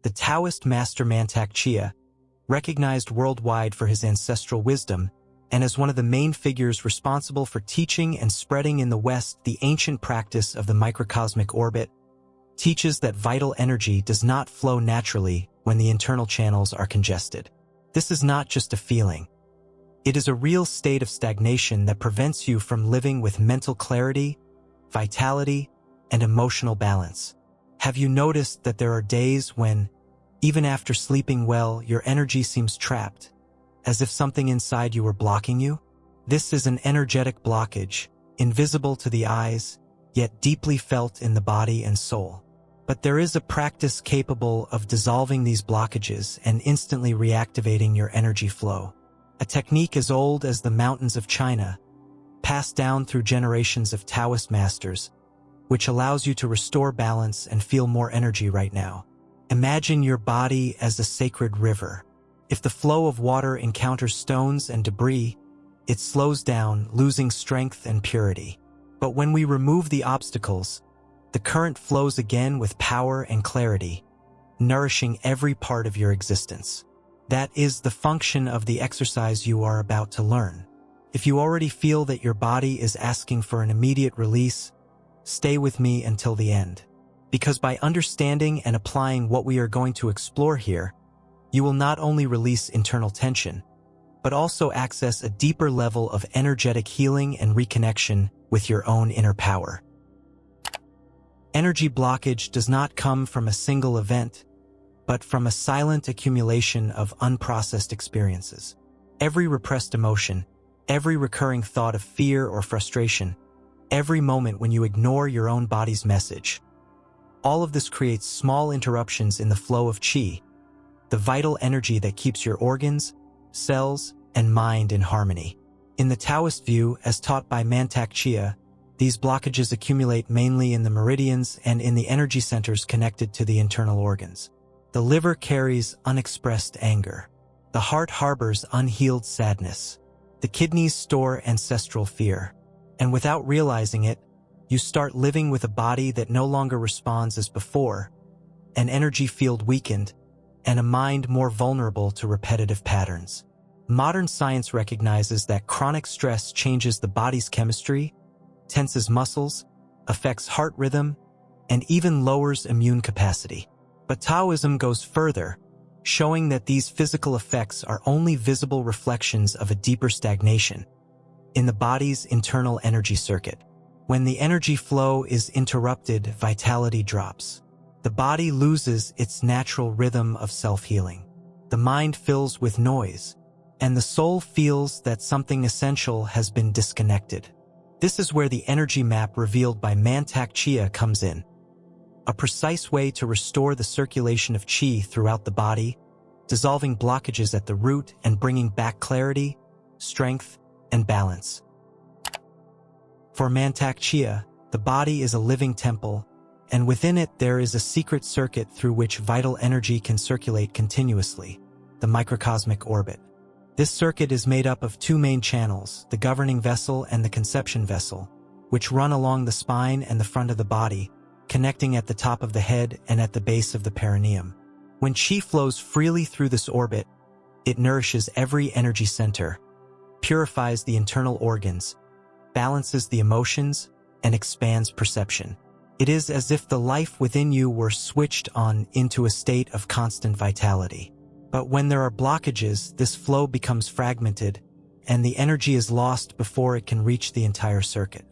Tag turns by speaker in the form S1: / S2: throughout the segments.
S1: The Taoist master Mantak Chia, recognized worldwide for his ancestral wisdom, and as one of the main figures responsible for teaching and spreading in the West the ancient practice of the microcosmic orbit, teaches that vital energy does not flow naturally when the internal channels are congested. This is not just a feeling. It is a real state of stagnation that prevents you from living with mental clarity, vitality, and emotional balance. Have you noticed that there are days when, even after sleeping well, your energy seems trapped, as if something inside you were blocking you? This is an energetic blockage, invisible to the eyes, yet deeply felt in the body and soul. But there is a practice capable of dissolving these blockages and instantly reactivating your energy flow. A technique as old as the mountains of China, passed down through generations of Taoist masters, which allows you to restore balance and feel more energy right now. Imagine your body as a sacred river. If the flow of water encounters stones and debris, it slows down, losing strength and purity. But when we remove the obstacles, the current flows again with power and clarity, nourishing every part of your existence. That is the function of the exercise you are about to learn. If you already feel that your body is asking for an immediate release, stay with me until the end. Because by understanding and applying what we are going to explore here, you will not only release internal tension, but also access a deeper level of energetic healing and reconnection with your own inner power. Energy blockage does not come from a single event, but from a silent accumulation of unprocessed experiences. Every repressed emotion, every recurring thought of fear or frustration, every moment when you ignore your own body's message. All of this creates small interruptions in the flow of qi, the vital energy that keeps your organs, cells, and mind in harmony. In the Taoist view, as taught by Mantak Chia, these blockages accumulate mainly in the meridians and in the energy centers connected to the internal organs. The liver carries unexpressed anger. The heart harbors unhealed sadness. The kidneys store ancestral fear. And without realizing it, you start living with a body that no longer responds as before, an energy field weakened, and a mind more vulnerable to repetitive patterns. Modern science recognizes that chronic stress changes the body's chemistry, tenses muscles, affects heart rhythm, and even lowers immune capacity. But Taoism goes further, showing that these physical effects are only visible reflections of a deeper stagnation in the body's internal energy circuit. When the energy flow is interrupted, vitality drops. The body loses its natural rhythm of self-healing. The mind fills with noise, and the soul feels that something essential has been disconnected. This is where the energy map revealed by Mantak Chia comes in. A precise way to restore the circulation of qi throughout the body, dissolving blockages at the root and bringing back clarity, strength, and balance. For Mantak Chia, the body is a living temple, and within it there is a secret circuit through which vital energy can circulate continuously, the microcosmic orbit. This circuit is made up of two main channels, the governing vessel and the conception vessel, which run along the spine and the front of the body, connecting at the top of the head and at the base of the perineum. When qi flows freely through this orbit, it nourishes every energy center, purifies the internal organs, balances the emotions, and expands perception. It is as if the life within you were switched on into a state of constant vitality. But when there are blockages, this flow becomes fragmented, and the energy is lost before it can reach the entire circuit.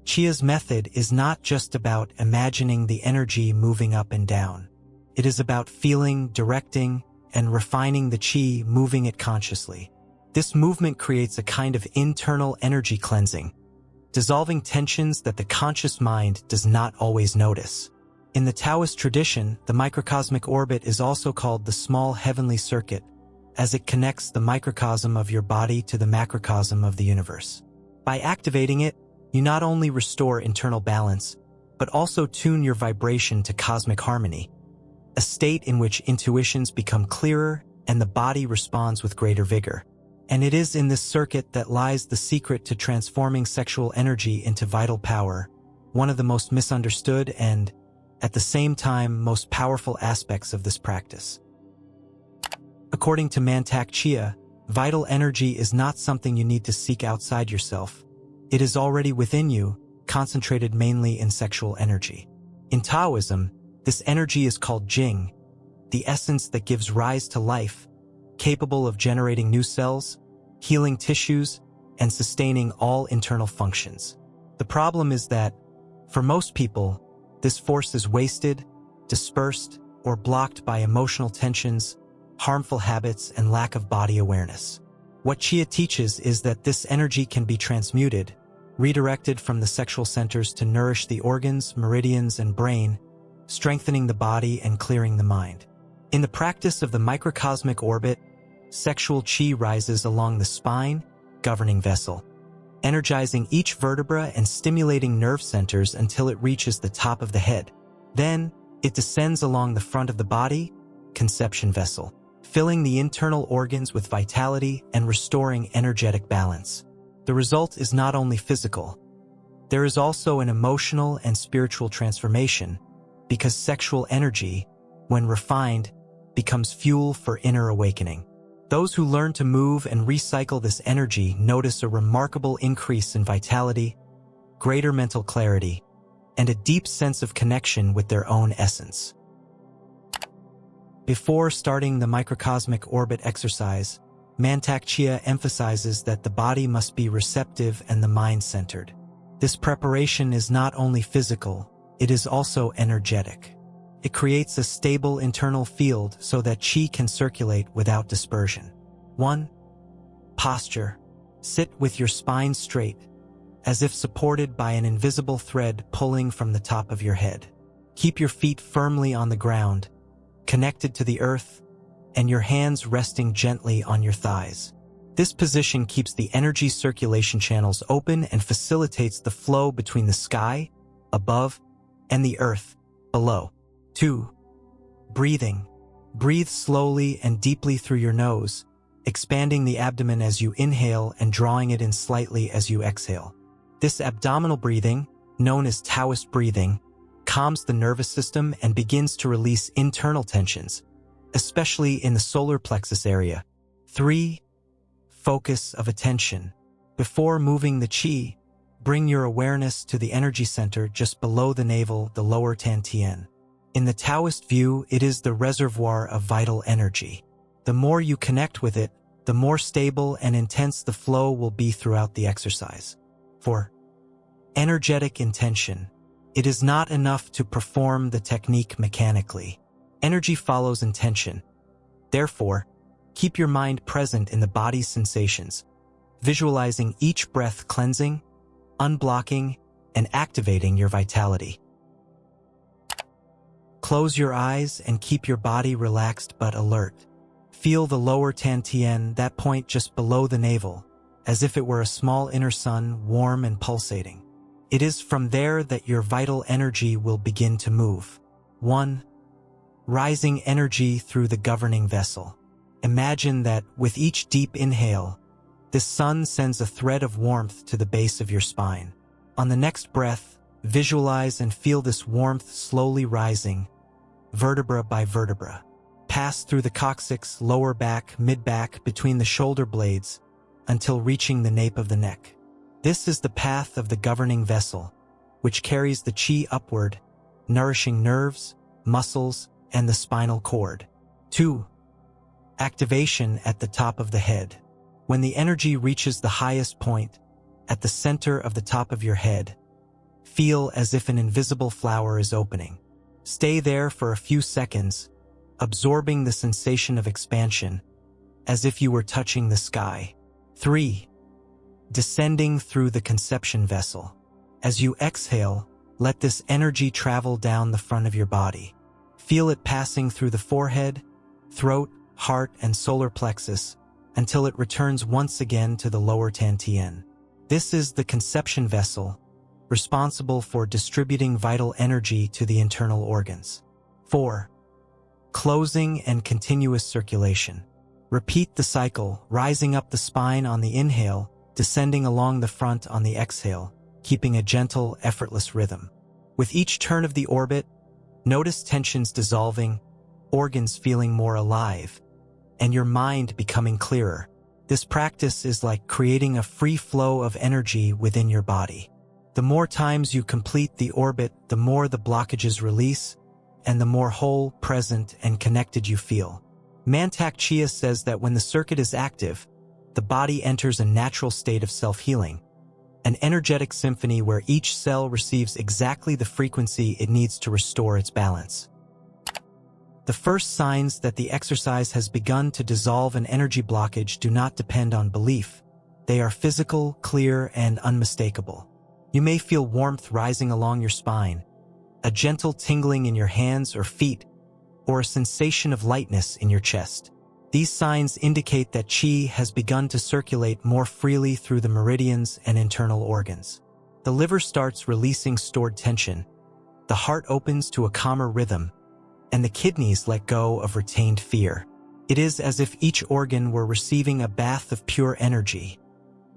S1: Chia's method is not just about imagining the energy moving up and down. It is about feeling, directing, and refining the qi, moving it consciously. This movement creates a kind of internal energy cleansing, dissolving tensions that the conscious mind does not always notice. In the Taoist tradition, the microcosmic orbit is also called the small heavenly circuit, as it connects the microcosm of your body to the macrocosm of the universe. By activating it, you not only restore internal balance, but also tune your vibration to cosmic harmony, a state in which intuitions become clearer and the body responds with greater vigor. And it is in this circuit that lies the secret to transforming sexual energy into vital power, one of the most misunderstood and, at the same time most powerful aspects of this practice. According to Mantak Chia, vital energy is not something you need to seek outside yourself. It is already within you, concentrated mainly in sexual energy. In Taoism, this energy is called Jing, the essence that gives rise to life, capable of generating new cells, healing tissues, and sustaining all internal functions. The problem is that, for most people, this force is wasted, dispersed, or blocked by emotional tensions, harmful habits, and lack of body awareness. What Chia teaches is that this energy can be transmuted, redirected from the sexual centers to nourish the organs, meridians, and brain, strengthening the body and clearing the mind. In the practice of the microcosmic orbit, sexual qi rises along the spine, governing vessel, energizing each vertebra and stimulating nerve centers until it reaches the top of the head. Then, it descends along the front of the body, conception vessel, filling the internal organs with vitality and restoring energetic balance. The result is not only physical. There is also an emotional and spiritual transformation, because sexual energy, when refined, becomes fuel for inner awakening. Those who learn to move and recycle this energy notice a remarkable increase in vitality, greater mental clarity, and a deep sense of connection with their own essence. Before starting the microcosmic orbit exercise, Mantak Chia emphasizes that the body must be receptive and the mind centered. This preparation is not only physical, it is also energetic. It creates a stable internal field so that qi can circulate without dispersion. 1. Posture. Sit with your spine straight, as if supported by an invisible thread pulling from the top of your head. Keep your feet firmly on the ground, connected to the earth, and your hands resting gently on your thighs. This position keeps the energy circulation channels open and facilitates the flow between the sky, above, and the earth, below. 2. Breathing. Breathe slowly and deeply through your nose, expanding the abdomen as you inhale and drawing it in slightly as you exhale. This abdominal breathing, known as Taoist breathing, calms the nervous system and begins to release internal tensions, especially in the solar plexus area. 3. Focus of attention. Before moving the qi, bring your awareness to the energy center just below the navel, the lower Tantien. In the Taoist view, it is the reservoir of vital energy. The more you connect with it, the more stable and intense the flow will be throughout the exercise. 4. Energetic intention. It is not enough to perform the technique mechanically. Energy follows intention. Therefore, keep your mind present in the body's sensations, visualizing each breath cleansing, unblocking, and activating your vitality. Close your eyes and keep your body relaxed but alert. Feel the lower Tantien, that point just below the navel, as if it were a small inner sun, warm and pulsating. It is from there that your vital energy will begin to move. 1. Rising energy through the governing vessel. Imagine that, with each deep inhale, the sun sends a thread of warmth to the base of your spine. On the next breath, visualize and feel this warmth slowly rising, vertebra by vertebra. Pass through the coccyx, lower back, mid-back, between the shoulder blades, until reaching the nape of the neck. This is the path of the governing vessel, which carries the qi upward, nourishing nerves, muscles, and the spinal cord. 2. Activation at the top of the head. When the energy reaches the highest point, at the center of the top of your head, feel as if an invisible flower is opening. Stay there for a few seconds, absorbing the sensation of expansion, as if you were touching the sky. 3. Descending through the conception vessel. As you exhale, let this energy travel down the front of your body. Feel it passing through the forehead, throat, heart, and solar plexus until it returns once again to the lower Tantien. This is the conception vessel, responsible for distributing vital energy to the internal organs. 4. Closing and continuous circulation. Repeat the cycle, rising up the spine on the inhale, descending along the front on the exhale, keeping a gentle, effortless rhythm. With each turn of the orbit, Notice tensions dissolving, organs feeling more alive, and your mind becoming clearer. This practice is like creating a free flow of energy within your body. The more times you complete the orbit, the more the blockages release, and the more whole, present, and connected you feel. Mantak Chia says that when the circuit is active, the body enters a natural state of self-healing, an energetic symphony where each cell receives exactly the frequency it needs to restore its balance. The first signs that the exercise has begun to dissolve an energy blockage do not depend on belief. They are physical, clear, and unmistakable. You may feel warmth rising along your spine, a gentle tingling in your hands or feet, or a sensation of lightness in your chest. These signs indicate that qi has begun to circulate more freely through the meridians and internal organs. The liver starts releasing stored tension, the heart opens to a calmer rhythm, and the kidneys let go of retained fear. It is as if each organ were receiving a bath of pure energy,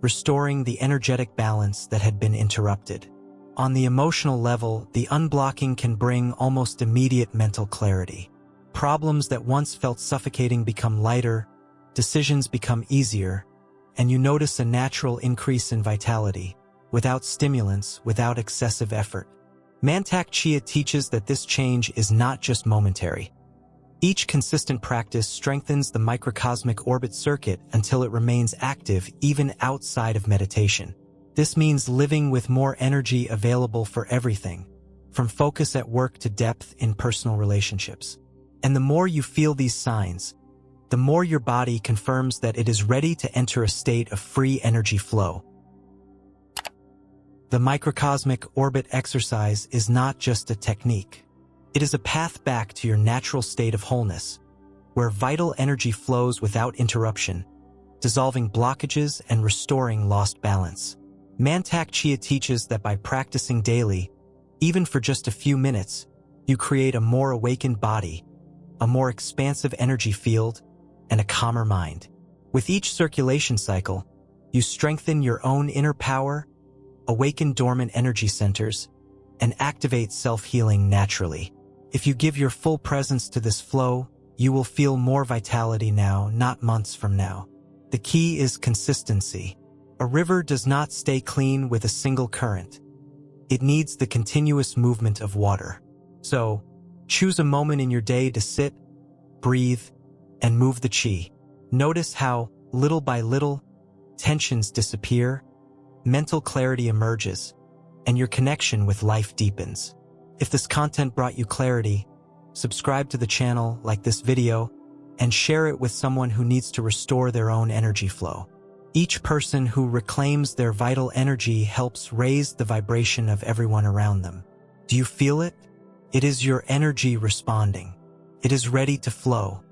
S1: restoring the energetic balance that had been interrupted. On the emotional level, the unblocking can bring almost immediate mental clarity. Problems that once felt suffocating become lighter, decisions become easier, and you notice a natural increase in vitality, without stimulants, without excessive effort. Mantak Chia teaches that this change is not just momentary. Each consistent practice strengthens the microcosmic orbit circuit until it remains active even outside of meditation. This means living with more energy available for everything, from focus at work to depth in personal relationships. And the more you feel these signs, the more your body confirms that it is ready to enter a state of free energy flow. The microcosmic orbit exercise is not just a technique. It is a path back to your natural state of wholeness, where vital energy flows without interruption, dissolving blockages and restoring lost balance. Mantak Chia teaches that by practicing daily, even for just a few minutes, you create a more awakened body, a more expansive energy field, and a calmer mind. With each circulation cycle, you strengthen your own inner power, awaken dormant energy centers, and activate self-healing naturally. If you give your full presence to this flow, you will feel more vitality now, not months from now. The key is consistency. A river does not stay clean with a single current. It needs the continuous movement of water. So, choose a moment in your day to sit, breathe, and move the qi. Notice how, little by little, tensions disappear, mental clarity emerges, and your connection with life deepens. If this content brought you clarity, subscribe to the channel, like this video, and share it with someone who needs to restore their own energy flow. Each person who reclaims their vital energy helps raise the vibration of everyone around them. Do you feel it? It is your energy responding. It is ready to flow.